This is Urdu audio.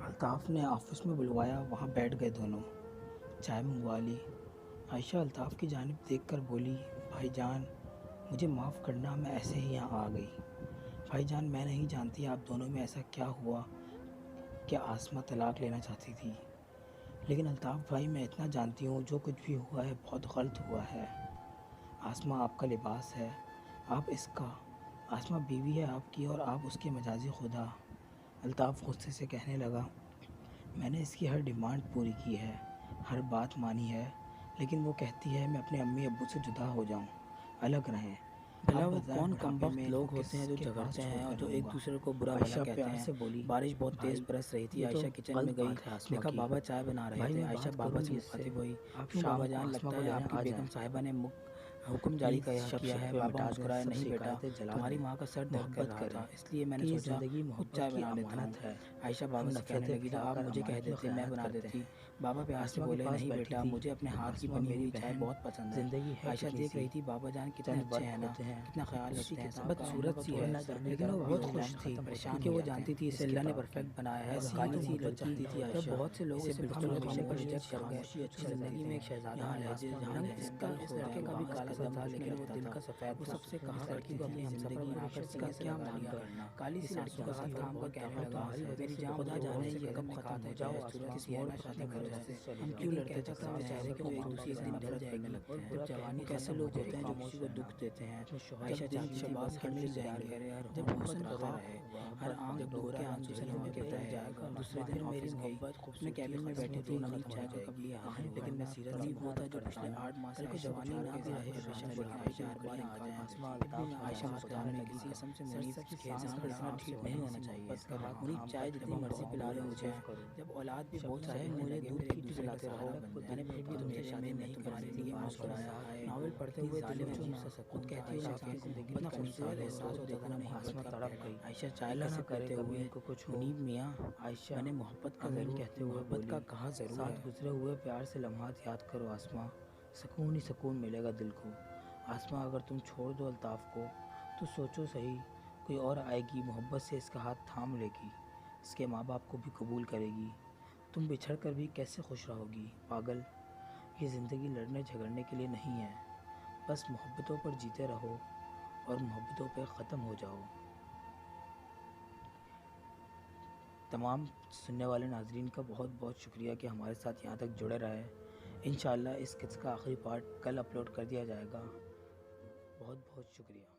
الطاف نے آفس میں بلوایا، وہاں بیٹھ گئے دونوں، چائے منگوا لی۔ عائشہ الطاف کی جانب دیکھ کر بولی، بھائی جان مجھے معاف کرنا، میں ایسے ہی یہاں آ گئی۔ بھائی جان میں نہیں جانتی آپ دونوں میں ایسا کیا ہوا کہ آسمہ طلاق لینا چاہتی تھی، لیکن الطاف بھائی میں اتنا جانتی ہوں جو کچھ بھی ہوا ہے بہت غلط ہوا ہے۔ آسمہ آپ کا لباس ہے، آپ اس کا، آسمہ بیوی ہے آپ کی اور آپ اس کے مجازی خدا۔ الطاف غصے سے کہنے لگا، میں نے اس کی ہر ڈیمانڈ پوری کی ہے، ہر بات مانی ہے، لیکن وہ کہتی ہے میں اپنے امی ابو سے جدا ہو جاؤں، الگ رہیں۔ بھلا وہ کون کمبخت لوگ ہوتے ہیں جو جھگڑتے ہیں اور جو ایک دوسرے کو برا بھلا کہتے پیار ہیں۔ سے بولی، بارش بہت تیز بھائی برس رہی تھی، یہ تو عائشہ کچن میں غلط گئی، بات ہے آسمہ دیکھا کی۔ بابا چائے بنا رہے بھائی تھے۔ میں عائشہ بات بابا کروں سے گی اس سے، مخاطب ہوئی، آپ کیوں بابا بابا کو جان آسمہ لگتا کو ہے لینے آپ کی آ بیگم جائیں، صاحبہ نے حکم جاری پلیز شب کیا ہے۔ شب پہ بابا مٹا دیں، مسکرائے، سب نہیں بیٹا شکایتیں جلا تمہاری دیں، ماں کا سر درد کر محبت رہا کریں تھا، اس لیے میں کہ نے یہ سوچا زندگی خود محبت چائے کی بنا لیتا ہوں۔ امانت ہے۔ عائشہ ہم بابا سے کہنے نفرتیں لگی تو پھیلا آپ کر مجھے کہہ امانت میں دیتے، میں خیانت بنا کرتے دیتی۔ ہیں۔ بابا پیار سے آسمہ کے بولے، پاس نہیں بیٹھی بیٹا تھی، مجھے اپنے ہاتھ کی آسمہ بنی میری ہوئی چائے بہن، بہت پسند ہے۔ زندگی ہے عائشہ کتنی دیکھ سی، رہی تھی بابا جان کتنے چند اچھے ہیں وقت نا، ہوتے ہیں، کتنا خیال اسی رکھتے ہیں، کتاب سب کا خوبصورت وقت سی ہو ہے، نہ جانے لیکن کب وہ یہ بہت خوش ایام تھی ختم ہوتا ہے کیونکہ نہیں وہ جاتا جانتی تھی اس اسے اللہ نے کتاب کی۔ پرفیکٹ بنایا ہے۔ اور ایسی ہاں ہی تم سی ادھر لڑکی جاتی تھی جب عائشہ، بہت سے لوگ اسے اسے بالکل بالکل خاموشی پر پر ریجیکٹ کر گئے۔ خاموشی اس اچھی لگتی زندگی تھی۔ میں ایک شہزادہ یہاں ہے آسماں جہاں میری اس بہن کا تھی، اس اور لڑکے کا بھی آواز کالا قسم دم تھا، خوشبو لیکن وہ لگتا دل تھا۔ کا سفید وہ تھا۔ سب سے کہا اس لڑکی کرتی کو تھی اپنی کہ ہمسفر زندگی بنا میں کر شخص سکہ کا کیا استقبال مالیا۔ کرنا، کالی سی اس لڑکی آنسوں کا کا ہاتھ سفر تھام کر بہت کہنے طاقت، لگا، تمہاری وجہ میری سے جان بہت خدا دور ہو جانے سکے یہ گا۔ کب ختم خاتم ہو ہو جائے، جاؤ آسماں، کس موڑ پہ اپنے ختم ہو گھروں جائے۔ سے چلی ہم جاؤ۔ کیوں لیکن لڑتے کہتا تھا جھگڑتے میں ہیں، چہرے لیکن کو وہ ایک محبت دوسرے سے کرنا نفرت بند جائے کرنے گی۔ لگتے ہیں، جب جوانی وہ کیسے ختم ہو لوگ جائے ہوتے گی، ہیں جو کسی خاموش کو رہنا۔ دکھ دیتے ہیں۔ اپنے شوہر عائشہ کے چاہتی تھی شباب ہر مل ظاہر جائے، کرے، ہر جب محبت حسن خفا روا رہے، ہوا، ہر بد آنکھ ڈوب گھورے کر آنسو سے اندھیریوں لمحے میں پہ بتایا ٹل جائے جائے۔ گا۔ دوسرے آسماں دن میں میری آفس گئی، محبت اس نے خوبصورتی کیبن میں ختم بیٹھی ہوتی تو ہی نلی ختم ہو چائے کا جائے کپ گی، لیا ہاتھ آہیں میں، لیکن بھرنا بصیرت تڑپ نہیں وہ تھا بھر جو پچھلے تڑپانا، 8 ماہ سے کل کے عائشہ کو سب چھوڑ اچانک کے گیا ظاہر ہے۔ ہونا فیشن ضروری دیکھنے ہے۔ بار بار یہاں آ جائیں۔ آسماں پھر بھی الطاف عائشہ مجازی خدا مسکرانے میں لگی، لگا، قسم سے منیب سرسبزی کے سانس کا سامنے اتنا آرام سے ٹھیک نہیں ہونے ہونا سی چاہیے۔ محبت کا ہاتھ منیب تھام کر چائے جب جتنی ہم مرضی پلا محبت لو کو مجھے، صرف کروں، جب اولاد بھی بہت شبنم سارے کہنے ہونے لگے تو دودھ پھر کی ایک تو دوسرے کا پلاتے رہو، سہارا بن میں جائیں۔ نے پھر بھی تم تم سے سے شادی شادی نہیں نہیں تمہارے کرنی تھی، لیے معاف کرو، مسکرایا۔ ہائے ناول پڑھتے اتنی ہوئے دل میں ظالم عجیب ہو نا، سا سکون ان تھا۔ کا عائشہ کاش کے کہ زندگی اتنا کا خوبصورت مثال ہو احساس روز ہوتا تھا دیکھو محبت آسماں کا تڑپ پہلا۔ گئی، عائشہ چائے کا اللہ نہ سپ کرے لیتے کبھی ہوئے، ان کو کچھ ہو۔ منیب میاں عائشہ میں نے محبت کا آمین ضرور کہتے ہوئے محبت کا بولی، کہا ضرور ساتھ ہے۔ گزرے ہوئے پیار سے لمحات یاد کرو آسماں، سکون ہی سکون ملے گا دل کو۔ آسماں اگر تم چھوڑ دو الطاف کو تو سوچو صحیح، کوئی اور آئے گی، محبت سے اس کا ہاتھ تھام لے گی، اس کے ماں باپ کو بھی قبول کرے گی، تم بچھڑ کر بھی کیسے خوش رہو گی پاگل۔ یہ زندگی لڑنے جھگڑنے کے لیے نہیں ہے، بس محبتوں پر جیتے رہو اور محبتوں پہ ختم ہو جاؤ۔ تمام سننے والے ناظرین کا بہت بہت شکریہ کہ ہمارے ساتھ یہاں تک جڑے رہے۔ انشاءاللہ اس قصے کا آخری پارٹ کل اپلوڈ کر دیا جائے گا۔ بہت بہت شکریہ۔